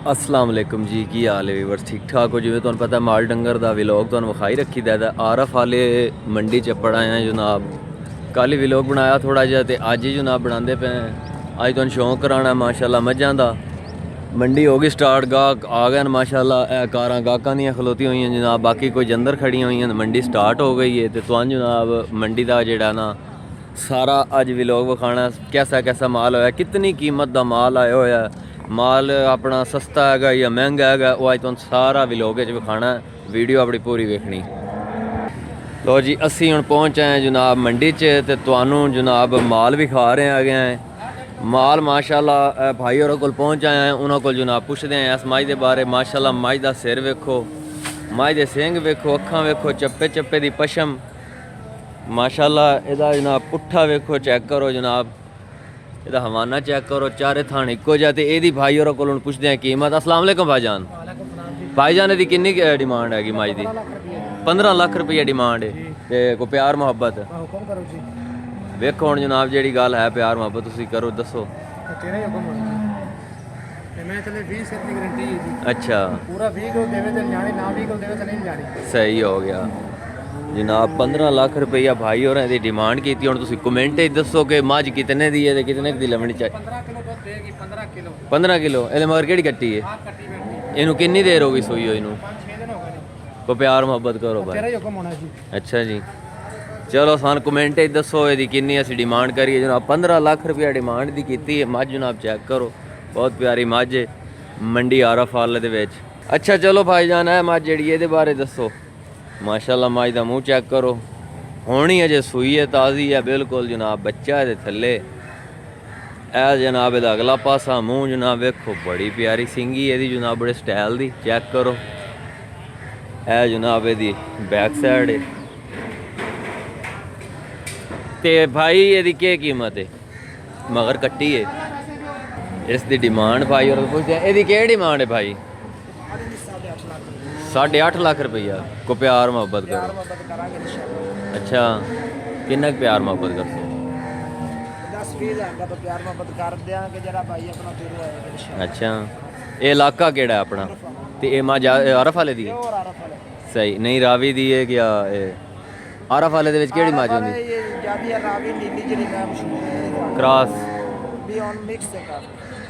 अस्सलाम वालेकुम जी, की हाल है वीवर्स? ठीक ठाक हो? जिवें तुहानूं पता माल डंगर दा विलोग तुहानूं विखाई रखी दा आरफ वाले मंडी च पड़ा आए जनाब। कल ही विलोग बनाया थोड़ा जिहा ते अज ही जनाब बनाते पे। अज तुहानूं शौक कराना माशाल्लाह मझां दा। मंडी हो गई स्टार्ट, गाहक आ गए माशाल्लाह। कारां गाहकां दियां खलोती हुई जनाब, बाकी कुछ अंदर खड़ियां हुई। मंडी स्टार्ट हो गई है तो तुहानूं जनाब मंडी का जिहड़ा ना सारा अज विलोग विखाना। कैसा कैसा माल होया, कितनी कीमत का माल आया होया, माल अपना सस्ता है या महंगा है, वो अज तुहानूं सारा विलोग विखाना। वीडियो अपनी पूरी वेखनी। लो जी, असी हुण पहुँच आए जनाब मंडी च ते तुहानूं जनाब माल विखा रहे हैं। माल माशाल्लाह भाई होरां कोल पहुँच आए हैं, उन्होंने को जनाब पुछदे हैं इस मझ के बारे। माशाल्लाह मझ का सिर वेखो, मझ के सिंग वेखो, अखां वेखो, चप्पे चप्पे की पशम माशाल्लाह। इहदा जनाब पुट्ठा वेखो, चेक करो जनाब, इहदा हवाना चेक करो, चारे थान इक्को जिहा। ते इहदी भाई होरां कोलों पुछदे हैं कीमत। अस्सलाम वालेकुम भाईजान। भाईजान इहदी किन्नी डिमांड हैगी मझ दी? 15 लाख रुपये डिमांड है। ते कोई प्यार मुहब्बत वेखो हुण जनाब, जिहड़ी गल है प्यार मुहब्बत तुसीं करो, दसो। अच्छा, पूरा 20 को देवे ते न्याणी ना 20 को देवे ते नहीं न्याणी। सही हो गया जनाब। 15 लाख रुपया भाई होरें दी डिमांड की। हुण तुसीं कमेंट च दसो कि मझ कितने दी है ते कितने दी लवनी चाहिए। 15 किलो दूध देगी। 15 किलो 15 किलो। इहदे मगर केड़ी कट्टी है? कट्टी बैठी इनू कितनी देर हो गई सूई हो? इनू 5-6 दिन हो गए। को प्यार मुहब्बत करो भाई। तेरा ही हुक्म होना जी। अच्छा जी, चलो सान कमेंट च दसो इहदी किन्नी असीं डिमांड करिए जनाब। 15 लाख रुपया डिमांड दी कीती है। मझ जनाब चेक करो, बहुत प्यारी मझ है मंडी आरफ वाले दे विच। अच्छा चलो भाईजान, है मझ जिहड़ी इहदे बारे दसो। माशाल्लाह मझ दा मूँह चेक करो, होनी अजे सूई है, ताज़ी है बिल्कुल जनाब। बच्चा है थल्ले ए जनाब। इहदा अगला पासा मूँह जनाब वेखो, बड़ी प्यारी सिंगी है जनाब, बड़े स्टाइल दी। चेक करो ए जनाब इहदी बैक साइड है। ते भाई इहदी क्या कीमत है? मगर कट्टी है, इसकी डिमांड भाई और पूछते हैं इहदी क्या डिमांड है भाई? 8.5 लाख रुपया। को प्यार मुहब्बत करो। अच्छा, किन्ना प्यार मुहब्बत कर? 10-20 हज़ार तो प्यार मोहब्बत कर देंगे जरा भाई अपना फिर आएगा। अच्छा, ये इलाका केड़ा है अपना? तो ये मझ आरफ वाले दी है? सही नहीं, रावी दी है क्या? आरफ वाले दे विच केड़ी मझ होंदी? क्रॉस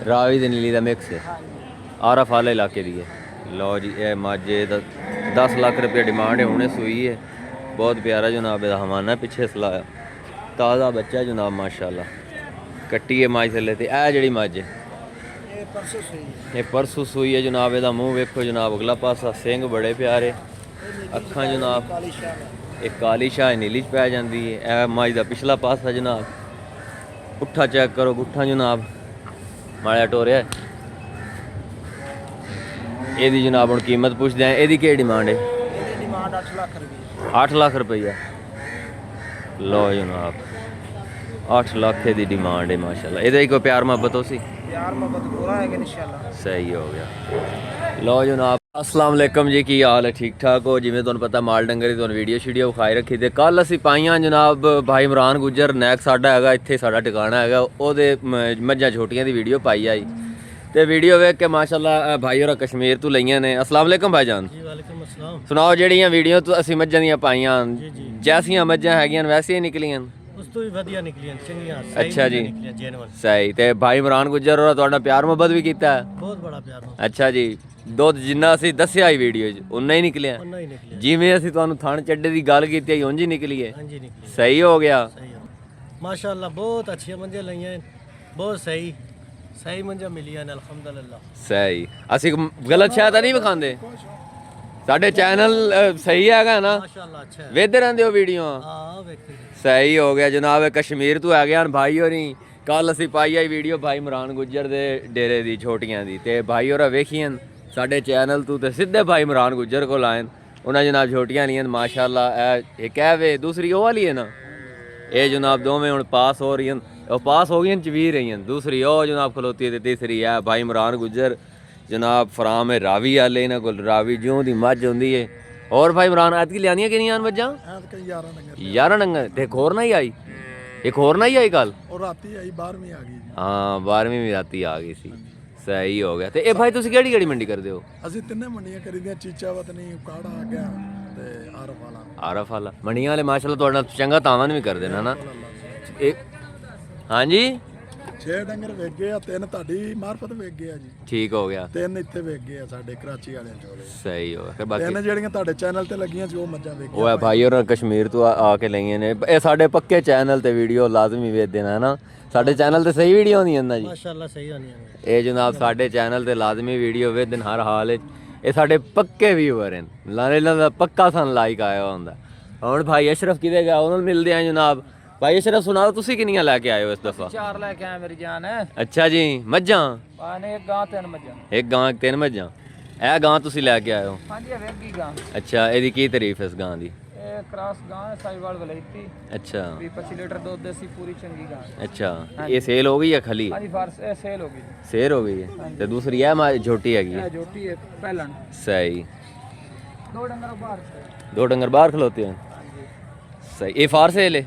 रावी ते नीली दा मिक्स है, आरफ वाले इलाके दी है। लो जी, ये मझ 10 लाख रुपया डिमांड है, हुणे सूई है। बहुत प्यारा जनाब, इहदा हवाना पिछे सलाया, ताज़ा बच्चा है जनाब माशाल्लाह। कट्टी है मझ थल्ले। ते ए जिहड़ी मझ है ये परसों सूई है जनाब। इहदा मूँह वेखो जनाब, अगला पासा सिंग बड़े प्यारे, अखां जनाब एक काली शाह नीली च पै जाती है। ए मझ दा पिछला पासा जनाब, पुट्ठा चेक करो, गुट्ठा जनाब माड़ा टोरिया। ਇਹਦੀ जनाब ਹੁਣ कीमत पुछते हैं, ਇਹਦੀ ਕੀ डिमांड है? डिमांड 8 लाख रुपये। 8 लाख रुपया। लो जनाब 8 लाख की डिमांड है माशाल्लाह। ਇਹਦਾ ही कोई प्यार मुहब्बत हो सी? प्यार मोहब्बत पूरा है इंशाल्लाह। सही हो गया। लो जनाब, अस्सलाम वालेकुम जी, की हाल है? ठीक ठाक हो? जिमें तुहानूं पता माल डंगर की तुहानूं वीडियो शीडियो विखाई रखी ते कल असीं पाईयां जनाब। भाई इमरान गुज्जर नैक साडा हैगा, इत्थे साडा ठिकाना हैगा, ओहदे मझां छोटियां दी वीडियो पाई आई ते वीडियो वेख के माशाल्लाह भाई होरां कश्मीर तो लईआं ने। अस्सलाम वालेकुम भाईजान। जी वालेकुम अस्सलाम। सुनाओ, ਜਿਹੜੀਆਂ वीडियो तो असीं मझां ਦੀਆਂ ਪਾਈਆਂ जैसियां मझां हैगियां वैसियां निकलियां? ਉਸ ਤੋਂ ਵੀ ਵਧੀਆ ਨਿਕਲੀਆਂ, ਚੰਗੀਆਂ अच्छा जी, ਨਿਕਲੀਆਂ, ਜੈਨੂਅਨ। सही। ਤੇ भाई इमरान गुज्जर ਹੋਰਾਂ ਤੁਹਾਡਾ प्यार मुहब्बत भी कीता है? ਬਹੁਤ ਬੜਾ ਪਿਆਰ ਨਾਲ। अच्छा जी, ਦੁੱਧ ਜਿੰਨਾ ਅਸੀਂ ਦੱਸਿਆ ਹੀ ਵੀਡੀਓ 'ਚ ਉਨਾ ਹੀ ਨਿਕਲਿਆ? ਉਹਨਾਂ ਹੀ ਨਿਕਲੀਆਂ। ਜਿਵੇਂ ਅਸੀਂ ਤੁਹਾਨੂੰ ਥਣ ਚੱਡੇ ਦੀ ਗੱਲ ਕੀਤੀ ਹੈ ਉਂਝ ਹੀ ਨਿਕਲੀ ਹੈ? ਹਾਂਜੀ ਨਿਕਲੀ। ਸਹੀ ਹੋ ਗਿਆ। ਸਹੀ ਹੋ ਮਾਸ਼ਾਅੱਲਾ, ਬਹੁਤ ਅੱਛੀਆਂ ਮੰਝਾਂ ਲਈਆਂ, ਬਹੁਤ ਸਹੀ ਸਹੀ ਮੰਝਾਂ ਮਿਲੀਆਂ ਨੇ ਅਲਹਮਦੁਲਿਲਾ। ਸਹੀ। ਅਸੀਂ ਗਲਤ ਸ਼ਾਇਦ ਤਾਂ ਨਹੀਂ ਵਿਖਾਉਂਦੇ? ਸਾਡੇ ਚੈਨਲ ਸਹੀ ਹੈਗਾ ਨਾ? ਮਾਸ਼ਾਅੱਲਾ ਅੱਛਾ ਹੈ। ਵੇਖਦੇ ਰਹਿੰਦੇ ਹੋ ਵੀਡੀਓ? ਹਾਂ ਵੇਖਦੇ। ਸਹੀ ਹੋ ਗਿਆ ਜਨਾਬ। ਕਸ਼ਮੀਰ ਤੋਂ ਆ ਗਿਆ ਭਾਈ ਹੋਰੀ। ਕੱਲ ਅਸੀਂ ਪਾਈ ਆਈ ਵੀਡੀਓ ਭਾਈ ਇਮਰਾਨ ਗੁੱਜਰ ਦੇ ਡੇਰੇ ਦੀ ਛੋਟੀਆਂ ਦੀ, ਤੇ ਭਾਈ ਹੋਰਾਂ ਵੇਖੀਆਂ ਸਾਡੇ ਚੈਨਲ ਤੋਂ ਤੇ ਸਿੱਧੇ ਭਾਈ ਇਮਰਾਨ ਗੁੱਜਰ ਕੋਲ ਆਏ। ਉਹਨਾਂ ਜਨਾਬ ਛੋਟੀਆਂ ਲੀਆਂ ਮਾਸ਼ਾਅੱਲਾ। ਇਹ ਕਹਿਵੇ ਦੂਸਰੀ ਉਹ ਵਾਲੀ ਹੈ ਨਾ, ਇਹ ਜਨਾਬ ਦੋਵੇਂ ਹੁਣ ਪਾਸ ਹੋ ਰਹੀਆਂ, ਉਹ ਪਾਸ ਹੋ ਗਈਆਂ, ਚਵੀ ਰਹੀਆਂ। दूसरी ਉਹ ਜਨਾਬ ਖਲੋਤੀ ਤੇ तीसरी है भाई इमरान गुज्जर जनाब। फराम है रावी वाले इन्हों को, रावी ज्यों की मझ होंगी है। और भाई इमरान ऐतकी लियानियां किनियां मझां? 11 डंगर। ते एक होर ना ही आई, एक होर ना ही आई कल? और राती आई 12वीं आ गई। हाँ 12वीं भी राती आ गई सी। ਸਹੀ ਹੋ ਗਿਆ। ਤੇ ਇਹ ਭਾਈ ਤੁਸੀਂ ਕਿਹੜੀ ਕਿਹੜੀ ਮੰਡੀ ਕਰਦੇ ਹੋ? ਅਸੀਂ ਤਿੰਨੇ ਮੰਡੀਆਂ ਕਰੀਦੀਆਂ, ਚੀਚਾ ਵਤਨੀ, ਉਕਾੜਾ ਆ ਗਿਆ ਤੇ ਆਰਫ ਵਾਲਾ। ਆਰਫ ਵਾਲਾ ਮੰਡੀਆਂ ਵਾਲੇ ਮਾਸ਼ਾਅੱਲਾ ਤੁਹਾਡਾ ਚੰਗਾ ਤਾਵਨ ਵੀ ਕਰਦੇ ਨੇ ਨਾ। ਇਹ ਹਾਂਜੀ 6 ਡੰਗਰ ਵੇਚ ਗਏ ਆ, 3 ਤੁਹਾਡੀ ਮਾਰਫਤ ਵੇਚ ਗਏ ਆ ਜੀ, ਠੀਕ ਹੋ ਗਿਆ। 3 ਇੱਥੇ ਵੇਚ ਗਏ ਆ ਸਾਡੇ ਕਰਾਚੀ ਵਾਲਿਆਂ ਚੋਲੇ। ਸਹੀ ਹੋ ਗਿਆ। ਫਿਰ ਬਾਕੀ 3 ਜਿਹੜੀਆਂ ਤੁਹਾਡੇ ਚੈਨਲ ਤੇ ਲੱਗੀਆਂ ਸੀ ਉਹ ਮੱਝਾਂ ਵੇਚ ਉਹ ਹੈ ਭਾਈ ਔਰ ਕਸ਼ਮੀਰ ਤੋਂ ਆ ਕੇ ਲਈਆਂ ਨੇ। ਇਹ ਸਾਡੇ ਪੱਕੇ ਚੈਨਲ ਤੇ ਵੀਡੀਓ ਲਾਜ਼ਮੀ ਵੇਖ ਦੇਣਾ ਨਾ। ਸਾਡੇ ਚੈਨਲ ਤੇ ਸਹੀ ਵੀਡੀਓ ਹੁੰਦੀਆਂ ਨਾ ਜੀ माशाल्लाह सही होनी है। ਇਹ ਜਨਾਬ ਸਾਡੇ ਚੈਨਲ ਤੇ ਲਾਜ਼ਮੀ ਵੀਡੀਓ ਵੇਖ ਦੇਣ ਹਰ ਹਾਲ ਵਿੱਚ। ਇਹ ਸਾਡੇ ਪੱਕੇ ਵੀਵਰ ਹਨ, ਇਹਨਾਂ ਦਾ ਪੱਕਾ ਸਾਨੂੰ ਲਾਈਕ ਆਇਆ ਹੁੰਦਾ। ਹੁਣ ਭਾਈ ਅਸ਼ਰਫ ਕਿਤੇ ਗਿਆ, ਉਹਨਾਂ ਨੂੰ ਮਿਲਦੇ ਆ ਜਨਾਬ। ਭਾਈ ਅਸ਼ਰਫ ਸੁਣਾਓ ਤੁਸੀਂ ਕਿੰਨੀਆਂ ਲੈ ਕੇ ਆਏ ਹੋ ਇਸ ਦਫਾ? 4 ਲੈ ਕੇ ਆਇਆ ਮੇਰੀ ਜਾਨ। ਅੱਛਾ ਜੀ। ਮੱਝਾਂ? ਆਨੇ ਇੱਕ ਗਾਂ 3 ਮੱਝਾਂ। ਇੱਕ ਗਾਂ 3 ਮੱਝਾਂ। ਇਹ ਗਾਂ ਤੁਸੀਂ ਲੈ ਕੇ ਆਏ ਹੋ? ਹਾਂਜੀ ਇਹ ਵੇਗੀ ਗਾਂ। ਅੱਛਾ, ਇਹਦੀ ਕੀ ਤਾਰੀਫ ਹੈ ਇਸ ਗਾਂ ਦੀ? ਇਹ ਕ੍ਰਾਸ ਗਾਂ ਹੈ, ਸਾਈਵਾਲ ਵਲੈਤੀ। ਅੱਛਾ 25 ਲੀਟਰ ਦੁੱਧ ਦੇਸੀ, ਪੂਰੀ ਚੰਗੀ ਗਾਂ। ਅੱਛਾ, ਇਹ ਸੇਲ ਹੋ ਗਈ ਜਾਂ ਖਲੀ? ਹਾਂਜੀ ਫਾਰਸ ਇਹ ਸੇਲ ਹੋ ਗਈ। ਸੇਲ ਹੋ ਗਈ ਹੈ। ਤੇ ਦੂਸਰੀ ਇਹ ਝੋਟੀ ਹੈਗੀ ਹੈ? ਇਹ ਝੋਟੀ ਹੈ ਪਹਿਲਣ। ਸਹੀ। 2 ਡੰਗਰ ਬਾਹਰ। 2 ਡੰਗਰ ਬਾਹਰ ਖਲੋਤੇ ਹਨ। ਸਹੀ। ਇਹ ਫਾਰ ਸੇਲ ਹੈ?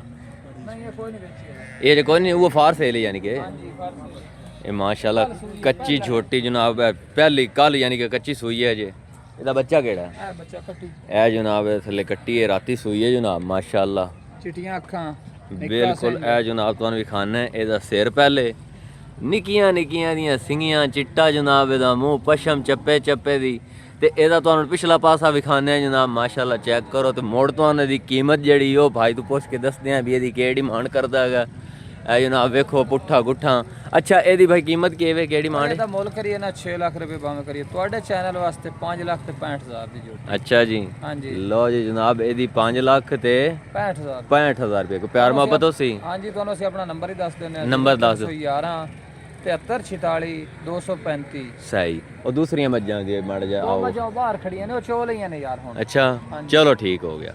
ਨਹੀਂ ਇਹ ਕੋਈ ਨਹੀਂ ਵੇਚੀ। ਇਹ ਜੇ ਕੋਈ ਨਹੀਂ, ਉਹ ਫਾਰ ਸੇਲ ਹੈ ਯਾਨੀ ਕਿ। ਹਾਂਜੀ ਫਾਰਸ। ਇਹ ਮਾਸ਼ਾਅੱਲਾ ਕੱਚੀ ਝੋਟੀ ਜਨਾਬ ਹੈ, ਪਹਿਲੀ ਕੱਲ ਯਾਨੀ ਕਿ ਕੱਚੀ ਸੂਈ ਹੈ ਜੇ। ਇਹਦਾ ਬੱਚਾ ਕਿਹੜਾ ਹੈ? ਇਹ ਬੱਚਾ ਕੱਟੀ। ਇਹ ਜਨਾਬ ਥੱਲੇ ਕੱਟੀ ਹੈ, ਰਾਤੀ ਸੂਈ ਹੈ ਜਨਾਬ ਮਾਸ਼ਾਅੱਲਾ। ਚਿੱਟੀਆਂ ਅੱਖਾਂ। ਬਿਲਕੁਲ। ਇਹ ਜਨਾਬ ਤੁਹਾਨੂੰ ਵਿਖਾਣਾ ਹੈ ਇਹਦਾ ਸਿਰ ਪਹਿਲੇ, ਨਿੱਕੀਆਂ ਨਿੱਕੀਆਂ ਦੀਆਂ ਸਿੰਗੀਆਂ, ਚਿੱਟਾ ਜਨਾਬ ਇਹਦਾ ਮੂੰਹ, ਪਸ਼ਮ ਚੱਪੇ ਚੱਪੇ ਦੀ। ਤੇ ਇਹਦਾ ਤੁਹਾਨੂੰ ਪਿਛਲਾ ਪਾਸਾ ਵਿਖਾਣਾ ਹੈ ਜਨਾਬ ਮਾਸ਼ਾਅੱਲਾ। ਚੈੱਕ ਕਰੋ ਤੇ ਮੋੜ ਤੁਹਾਨੂੰ ਇਹਦੀ ਕੀਮਤ ਜਿਹੜੀ ਉਹ ਭਾਈ ਤੂੰ ਪੁੱਛ ਕੇ ਦੱਸਦੇ ਆ ਵੀ ਇਹਦੀ ਕਿਹੜੀ ਡਿਮਾਂਡ ਕਰਦਾ ਹੈਗਾ। ਇਹ ਜਨਾਬ ਵੇਖੋ ਪੁੱਠਾ ਗੁੱਠਾ। ਅੱਛਾ ਇਹਦੀ ਭਾਈ ਕੀਮਤ ਕਿਵੇਂ ਕਿਹੜੀ ਡਿਮਾਂਡ? ਇਹਦਾ ਮੁੱਲ ਕਰੀਏ ਨਾ 6 ਲੱਖ ਰੁਪਏ ਭਾਵੇਂ ਕਰੀਏ, ਤੁਹਾਡੇ ਚੈਨਲ ਵਾਸਤੇ 5 ਲੱਖ ਤੇ 65,000 ਦੀ ਝੋਟੀ। ਅੱਛਾ ਜੀ। ਹਾਂਜੀ ਲਓ ਜੀ ਜਨਾਬ ਇਹਦੀ 5 ਲੱਖ ਤੇ 65,000। 65,000 ਰੁਪਏ ਕੋ ਪਿਆਰ ਮੁਹੱਬਤ ਹੋ ਸੀ। ਹਾਂਜੀ ਤੁਹਾਨੂੰ ਅਸੀਂ ਆਪਣਾ ਨੰਬਰ ਹੀ ਦੱਸ ਦਿੰਦੇ ਹਾਂ। ਨੰਬਰ ਦੱਸ ਦਿਓ। 11 73 46 235। ਸਹੀ। ਉਹ ਦੂਸਰੀਆਂ ਮੱਝਾਂ ਦੇ ਮੜ ਜਾ ਉਹ ਆਓ। ਮੱਝਾਂ ਬਾਹਰ ਖੜੀਆਂ ਨੇ, ਉਹ ਚੋ ਲਈਆਂ ਨੇ ਯਾਰ ਹੁਣ। ਅੱਛਾ ਚਲੋ ਠੀਕ ਹੋ ਗਿਆ।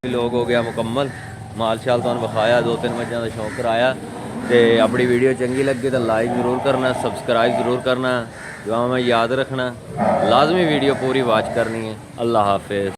ਲੋਕ ਹੋ ਗਿਆ ਮੁਕੰਮਲ। ਮਾਲ ਸ਼ਾਲ ਤੁਹਾਨੂੰ ਵਿਖਾਇਆ, 2-3 ਮੱਝਾਂ ਦਾ ਸ਼ੌਂਕ ਕਰਾਇਆ। ਤੇ ਆਪਣੀ ਵੀਡੀਓ ਚੰਗੀ ਲੱਗੇ ਤਾਂ ਲਾਈਕ ਜ਼ਰੂਰ ਕਰਨਾ, ਸਬਸਕ੍ਰਾਈਬ ਜ਼ਰੂਰ ਕਰਨਾ, ਦੁਆਵਾਂ ਯਾਦ ਰੱਖਣਾ, ਲਾਜ਼ਮੀ ਵੀਡੀਓ ਪੂਰੀ ਵਾਚ ਕਰਨੀ ਹੈ। ਅੱਲਾਹ ਹਾਫਿਜ਼।